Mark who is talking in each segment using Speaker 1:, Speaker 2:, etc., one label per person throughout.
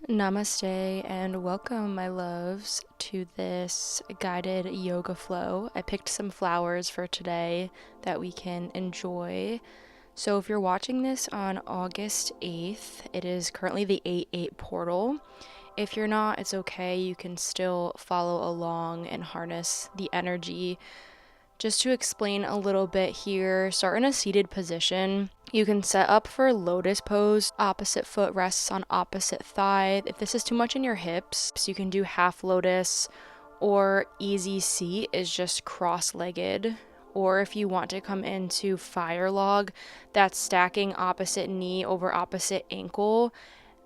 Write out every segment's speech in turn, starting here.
Speaker 1: Namaste and welcome, my loves, to this guided yoga flow. I picked some flowers for today that we can enjoy. So if you're watching this on August 8th, it is currently the 8/8 portal. If you're not, it's okay. You can still follow along and harness the energy. Just to explain a little bit here, start in a seated position. You can set up for lotus pose. Opposite foot rests on opposite thigh. If this is too much in your hips, you can do half lotus, or easy seat is just cross-legged. Or if you want to come into fire log, that's stacking opposite knee over opposite ankle.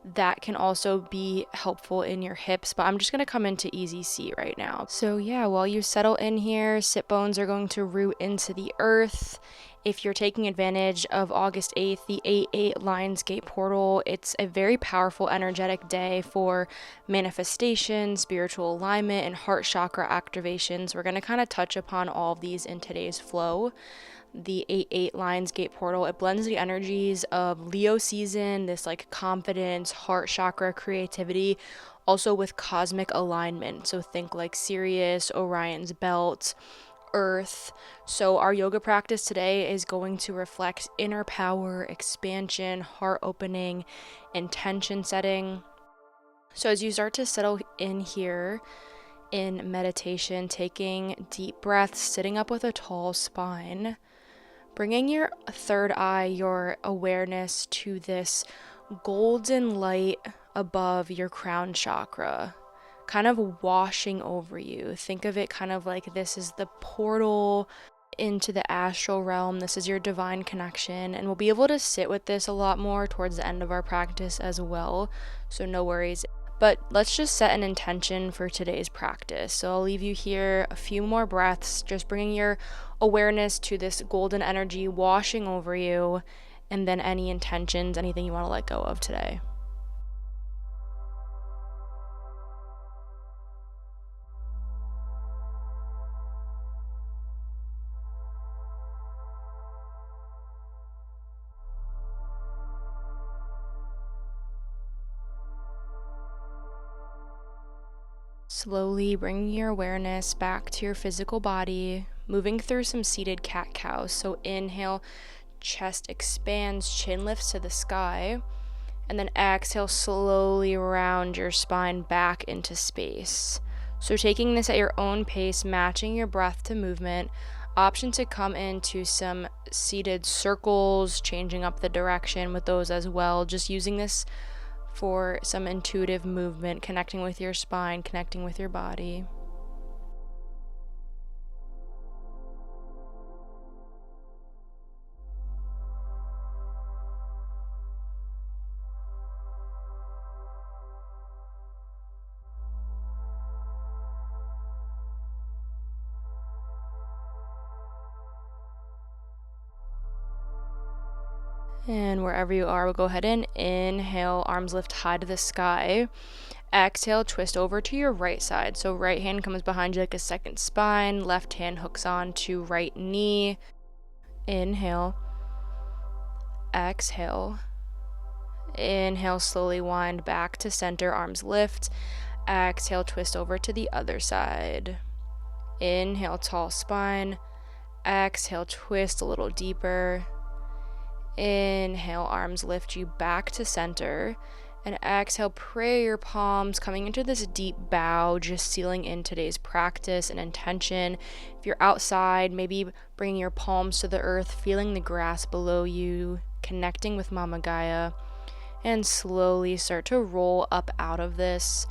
Speaker 1: That can also be helpful in your hips, but I'm just going to come into easy seat right now. So yeah, while you settle in here, sit bones are going to root into the earth. If you're taking advantage of August 8th, the 8/8 Lionsgate portal, it's a very powerful, energetic day for manifestation, spiritual alignment, and heart chakra activations. We're going to kind of touch upon all of these in today's flow. The 8/8 Lionsgate portal, it blends the energies of Leo season, this like confidence, heart chakra, creativity, also with cosmic alignment. So think like Sirius, Orion's belt, Earth. So our yoga practice today is going to reflect inner power, expansion, heart opening, intention setting. So as you start to settle in here in meditation, taking deep breaths, sitting up with a tall spine, bringing your third eye, your awareness to this golden light above your crown chakra, kind of washing over you. Think of it kind of like this is the portal into the astral realm. This is your divine connection, and we'll be able to sit with this a lot more towards the end of our practice as well, so no worries. But let's just set an intention for today's practice. So I'll leave you here a few more breaths, just bringing your awareness to this golden energy washing over you, and then any intentions, anything you want to let go of today. Slowly bringing your awareness back to your physical body, moving through some seated cat-cows. So inhale, chest expands, chin lifts to the sky, and then exhale, slowly round your spine back into space. So taking this at your own pace, matching your breath to movement. Option to come into some seated circles, changing up the direction with those as well. Just using this for some intuitive movement, connecting with your spine, connecting with your body. And wherever you are, we'll go ahead and inhale, arms lift high to the sky. Exhale, twist over to your right side. So right hand comes behind you like a second spine. Left hand hooks on to right knee. Inhale. Exhale. Inhale, slowly wind back to center, arms lift. Exhale, twist over to the other side. Inhale, tall spine. Exhale, twist a little deeper. Inhale, arms lift you back to center, and exhale, pray your palms coming into this deep bow, just sealing in today's practice and intention. If you're outside, maybe bringing your palms to the earth, feeling the grass below you, connecting with Mama Gaia, and slowly start to roll up out of this,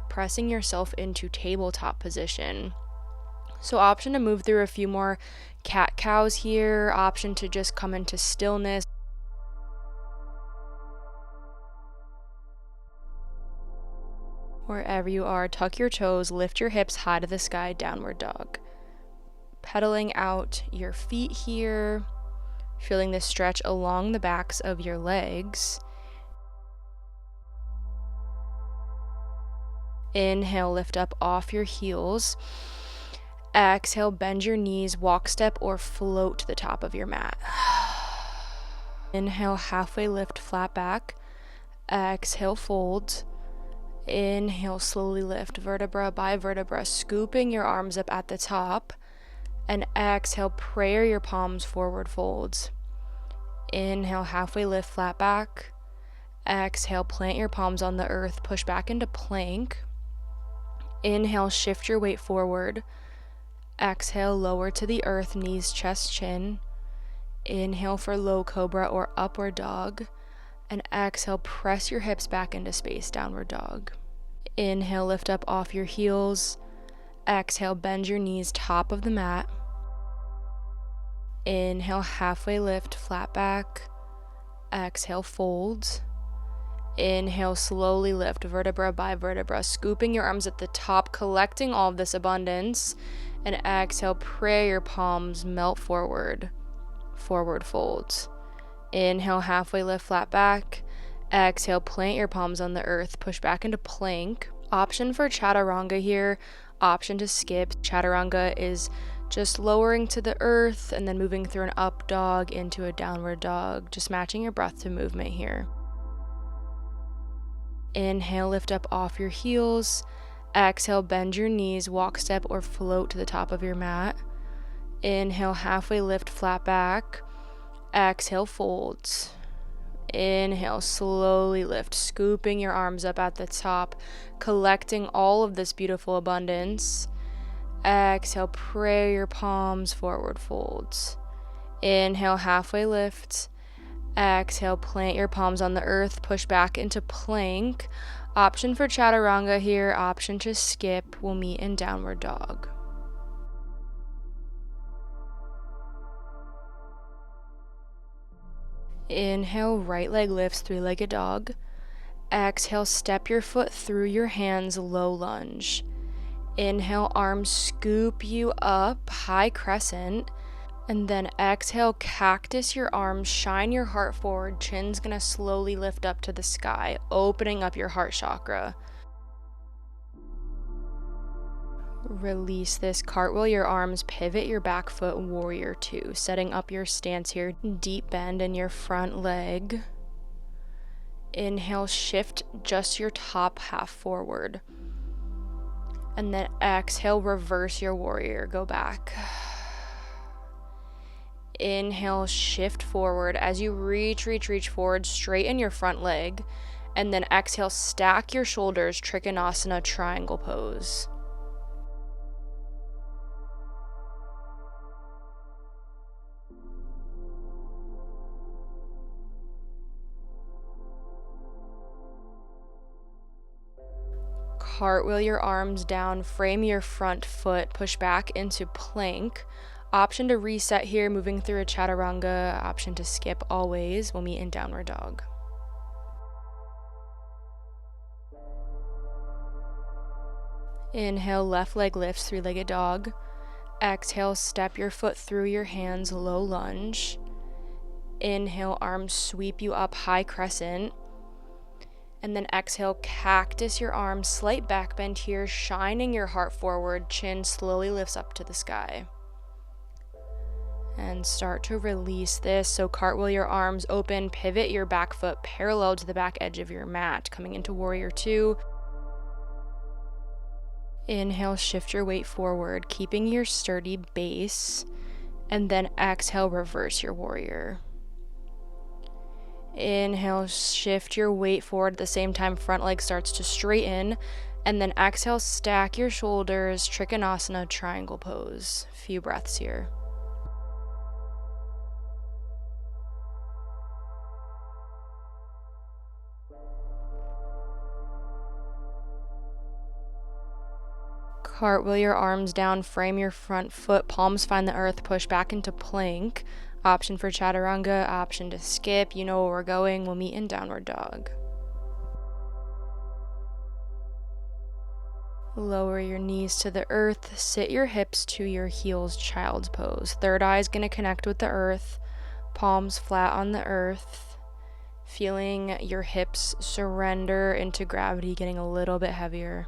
Speaker 1: pressing yourself into tabletop position. So option to move through a few more cat-cows here, option to just come into stillness. Wherever you are, tuck your toes, lift your hips high to the sky, downward dog. Pedaling out your feet here, feeling the stretch along the backs of your legs. Inhale, lift up off your heels. Exhale, bend your knees, walk, step, or float to the top of your mat. Inhale, halfway lift, flat back. Exhale, fold. Inhale, slowly lift vertebra by vertebra, scooping your arms up at the top. And exhale, prayer your palms forward folds. Inhale, halfway lift, flat back. Exhale, plant your palms on the earth, push back into plank. Inhale, shift your weight forward. Exhale, lower to the earth, knees, chest, chin. Inhale for low cobra or upward dog. And exhale, press your hips back into space, downward dog. Inhale, lift up off your heels. Exhale, bend your knees, top of the mat. Inhale, halfway lift, flat back. Exhale, fold. Inhale, slowly lift vertebra by vertebra, scooping your arms at the top, collecting all of this abundance. And exhale, pray your palms melt forward, forward folds. Inhale, halfway lift, flat back. Exhale, plant your palms on the earth, push back into plank. Option for chaturanga here, option to skip. Chaturanga is just lowering to the earth and then moving through an up dog into a downward dog, just matching your breath to movement here. Inhale, lift up off your heels. Exhale, bend your knees, walk, step, or float to the top of your mat. Inhale, halfway lift, flat back. Exhale, folds. Inhale, slowly lift, scooping your arms up at the top, collecting all of this beautiful abundance. Exhale, pray your palms forward folds. Inhale, halfway lift. Exhale, plant your palms on the earth, push back into plank. Option for chaturanga here, option to skip. We'll meet in downward dog. Inhale, right leg lifts, three-legged dog. Exhale, step your foot through your hands, low lunge. Inhale, arms scoop you up, high crescent. And then exhale, cactus your arms, shine your heart forward. Chin's gonna slowly lift up to the sky, opening up your heart chakra. Release this, cartwheel your arms, pivot your back foot, warrior two, setting up your stance here. Deep bend in your front leg. Inhale, shift just your top half forward. And then exhale, reverse your warrior, go back. Inhale, shift forward. As you reach forward, straighten your front leg. And then exhale, stack your shoulders, Trikonasana, triangle pose. Cartwheel your arms down, frame your front foot, push back into plank. Option to reset here, moving through a chaturanga. Option to skip always. We'll meet in downward dog. Inhale, left leg lifts, three-legged dog. Exhale, step your foot through your hands, low lunge. Inhale, arms sweep you up, high crescent. And then exhale, cactus your arms, slight back bend here, shining your heart forward. Chin slowly lifts up to the sky. And start to release this. So cartwheel your arms open, pivot your back foot parallel to the back edge of your mat, coming into warrior two. Inhale, shift your weight forward, keeping your sturdy base. And then exhale, reverse your warrior. Inhale, shift your weight forward at the same time, front leg starts to straighten. And then exhale, stack your shoulders, Trikonasana, triangle pose. Few breaths here. Cartwheel your arms down, frame your front foot, palms find the earth, push back into plank. Option for chaturanga, option to skip. You know where we're going. We'll meet in downward dog. Lower your knees to the earth, sit your hips to your heels, child's pose. Third eye is going to connect with the earth, palms flat on the earth, feeling your hips surrender into gravity, getting a little bit heavier.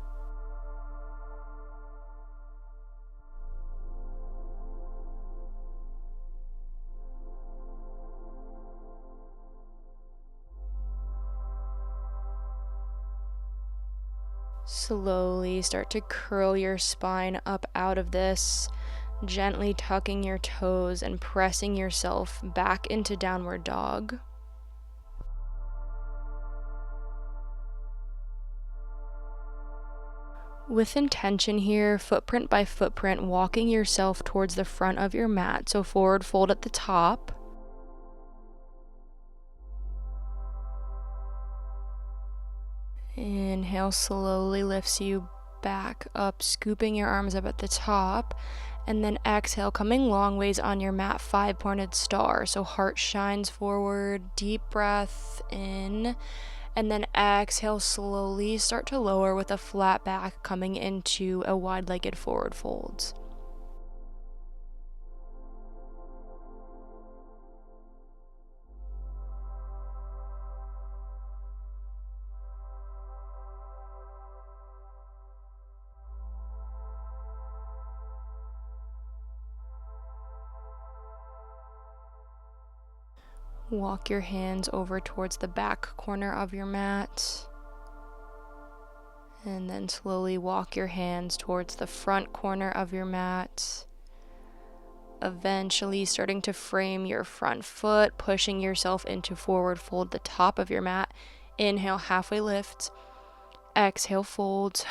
Speaker 1: Slowly start to curl your spine up out of this, gently tucking your toes and pressing yourself back into downward dog. With intention here, footprint by footprint, walking yourself towards the front of your mat. So forward fold at the top. Inhale slowly lifts you back up, scooping your arms up at the top. And then exhale, coming long ways on your mat, 5-pointed star. So heart shines forward, deep breath in. And then exhale, slowly start to lower with a flat back, coming into a wide-legged forward fold. Walk your hands over towards the back corner of your mat. And then slowly walk your hands towards the front corner of your mat. Eventually starting to frame your front foot, pushing yourself into forward fold, the top of your mat. Inhale, halfway lift. Exhale, fold.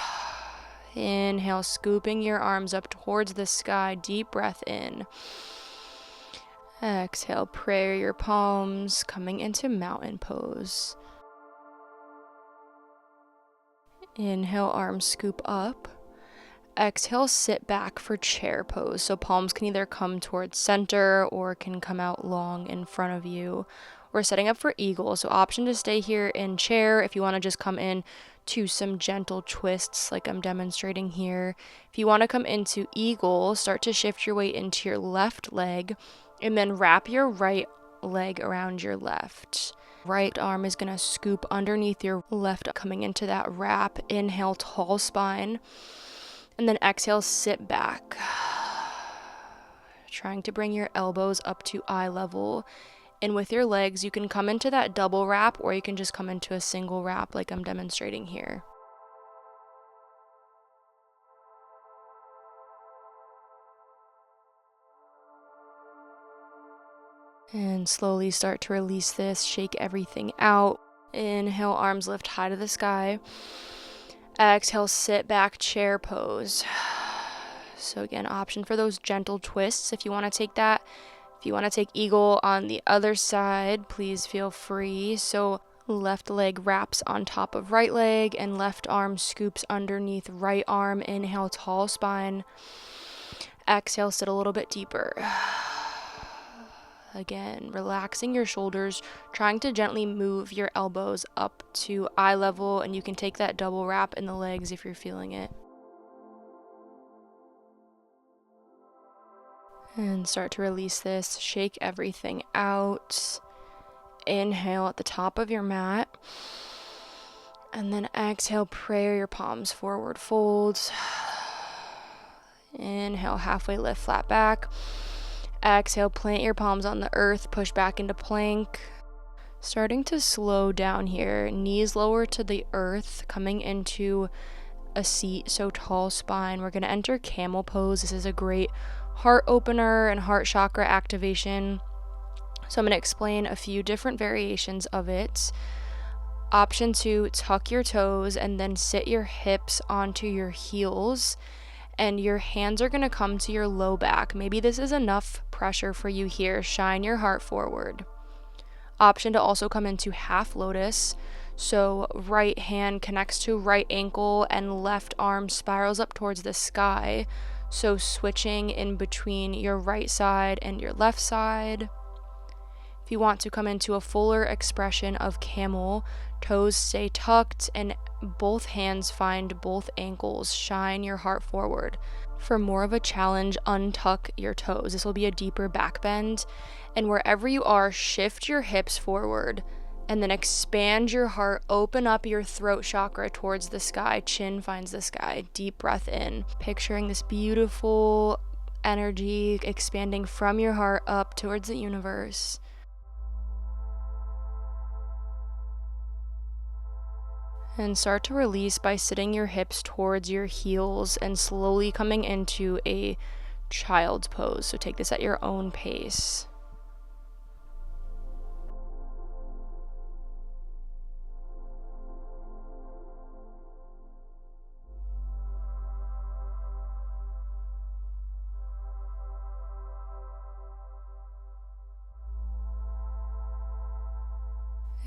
Speaker 1: Inhale, scooping your arms up towards the sky. Deep breath in. Exhale, prayer your palms, coming into mountain pose. Inhale, arms scoop up. Exhale, sit back for chair pose. So palms can either come towards center or can come out long in front of you. We're setting up for eagle, so option to stay here in chair if you want to just come in to some gentle twists like I'm demonstrating here. If you want to come into eagle, start to shift your weight into your left leg and then wrap your right leg around your left. Right arm is going to scoop underneath your left, coming into that wrap. Inhale, tall spine. And then exhale, sit back. Trying to bring your elbows up to eye level. And with your legs, you can come into that double wrap or you can just come into a single wrap like I'm demonstrating here. And slowly start to release this, shake everything out. Inhale, arms lift high to the sky. Exhale, sit back, chair pose. So again, option for those gentle twists if you want to take that. If you want to take eagle on the other side, please feel free. So left leg wraps on top of right leg and left arm scoops underneath right arm. Inhale, tall spine. Exhale, sit a little bit deeper. Again, relaxing your shoulders, trying to gently move your elbows up to eye level, and you can take that double wrap in the legs if you're feeling it. And start to release this, shake everything out. Inhale at the top of your mat. And then exhale, prayer your palms forward, fold. Inhale, halfway lift, flat back. Exhale, plant your palms on the earth, push back into plank. Starting to slow down here, knees lower to the earth, coming into a seat, so tall spine. We're going to enter camel pose. This is a great heart opener and heart chakra activation. So I'm going to explain a few different variations of it. Option 2, tuck your toes and then sit your hips onto your heels. And your hands are going to come to your low back. Maybe this is enough pressure for you here. Shine your heart forward. Option to also come into half lotus. So right hand connects to right ankle and left arm spirals up towards the sky. So switching in between your right side and your left side. If you want to come into a fuller expression of camel, toes stay tucked and both hands find both ankles. Shine your heart forward. For more of a challenge, untuck your toes. This will be a deeper back bend. And wherever you are, shift your hips forward and then expand your heart. Open up your throat chakra towards the sky. Chin finds the sky. Deep breath in. Picturing this beautiful energy expanding from your heart up towards the universe. And start to release by sitting your hips towards your heels and slowly coming into a child's pose. So take this at your own pace.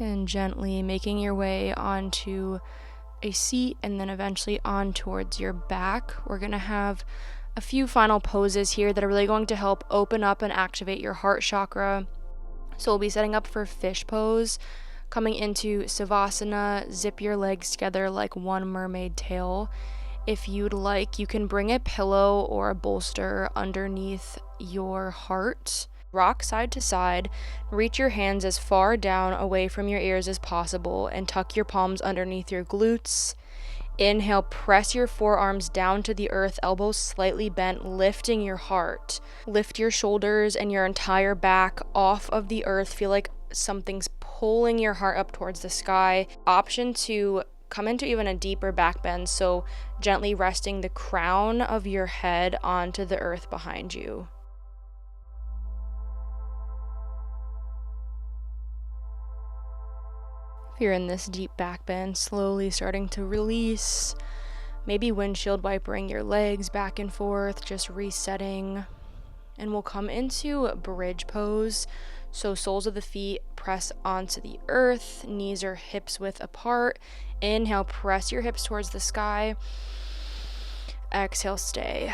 Speaker 1: And gently making your way onto a seat and then eventually on towards your back. We're going to have a few final poses here that are really going to help open up and activate your heart chakra. So we'll be setting up for fish pose, coming into Savasana, zip your legs together like one mermaid tail. If you'd like, you can bring a pillow or a bolster underneath your heart. Rock side to side, reach your hands as far down away from your ears as possible and tuck your palms underneath your glutes. Inhale, press your forearms down to the earth, elbows slightly bent, lifting your heart. Lift your shoulders and your entire back off of the earth. Feel like something's pulling your heart up towards the sky. Option to come into even a deeper back bend, so gently resting the crown of your head onto the earth behind you. If you're in this deep back bend, slowly starting to release, maybe windshield wipering your legs back and forth, just resetting. And we'll come into bridge pose. So soles of the feet press onto the earth, knees are hips width apart. Inhale, press your hips towards the sky. Exhale, stay.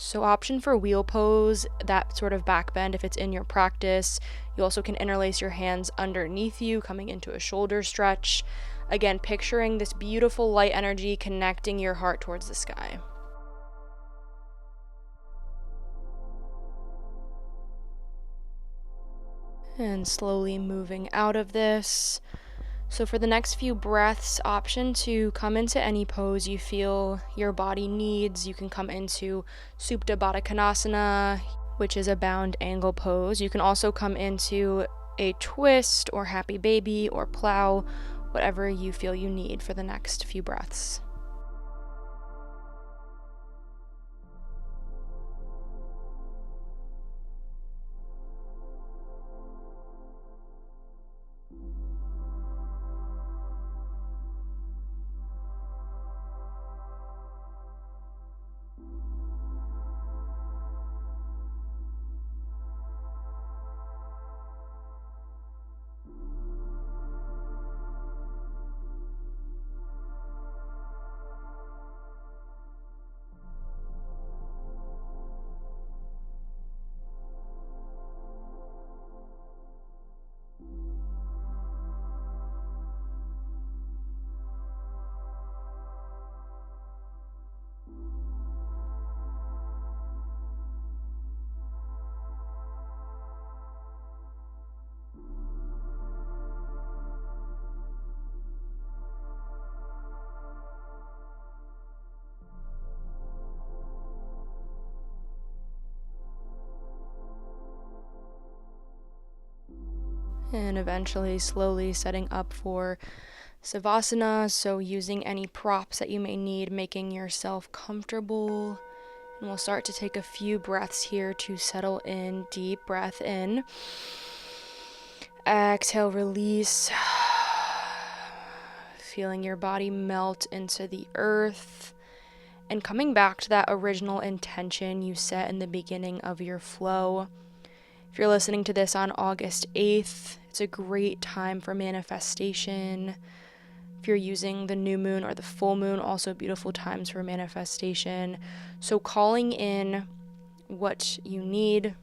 Speaker 1: So option for wheel pose, that sort of back bend if it's in your practice. You also can interlace your hands underneath you, coming into a shoulder stretch. Again, picturing this beautiful light energy connecting your heart towards the sky. And slowly moving out of this. So for the next few breaths, option to come into any pose you feel your body needs. You can come into Supta Baddha Konasana, which is a bound angle pose. You can also come into a twist or happy baby or plow, whatever you feel you need for the next few breaths. And eventually slowly setting up for Savasana, so using any props that you may need, making yourself comfortable. And we'll start to take a few breaths here to settle in. Deep breath in. Exhale, release. Feeling your body melt into the earth. And coming back to that original intention you set in the beginning of your flow. If you're listening to this on August 8th, it's a great time for manifestation. If you're using the new moon or the full moon, also beautiful times for manifestation. So calling in what you need.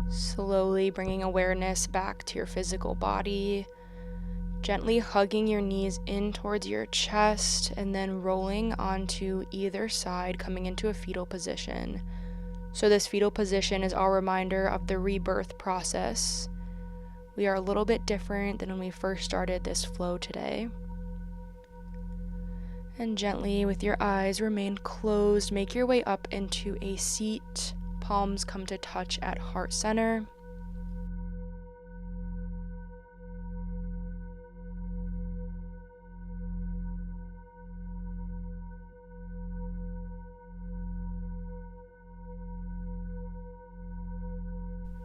Speaker 1: Slowly bringing awareness back to your physical body, gently hugging your knees in towards your chest and then rolling onto either side, coming into a fetal position. So this fetal position is our reminder of the rebirth process. We are a little bit different than when we first started this flow today. And gently, with your eyes remain closed, make your way up into a seat. Palms come to touch at heart center.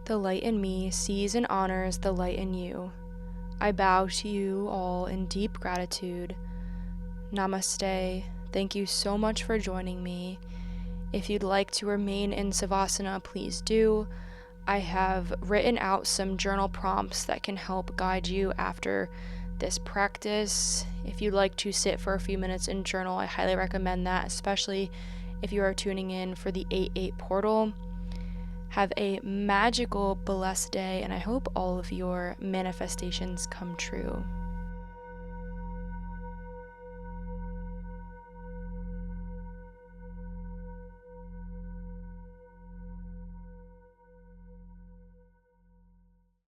Speaker 1: The light in me sees and honors the light in you. I bow to you all in deep gratitude. Namaste. Thank you so much for joining me. If you'd like to remain in Savasana, please do. I have written out some journal prompts that can help guide you after this practice. If you'd like to sit for a few minutes and journal, I highly recommend that, especially if you are tuning in for the 8/8 portal. Have a magical, blessed day, and I hope all of your manifestations come true.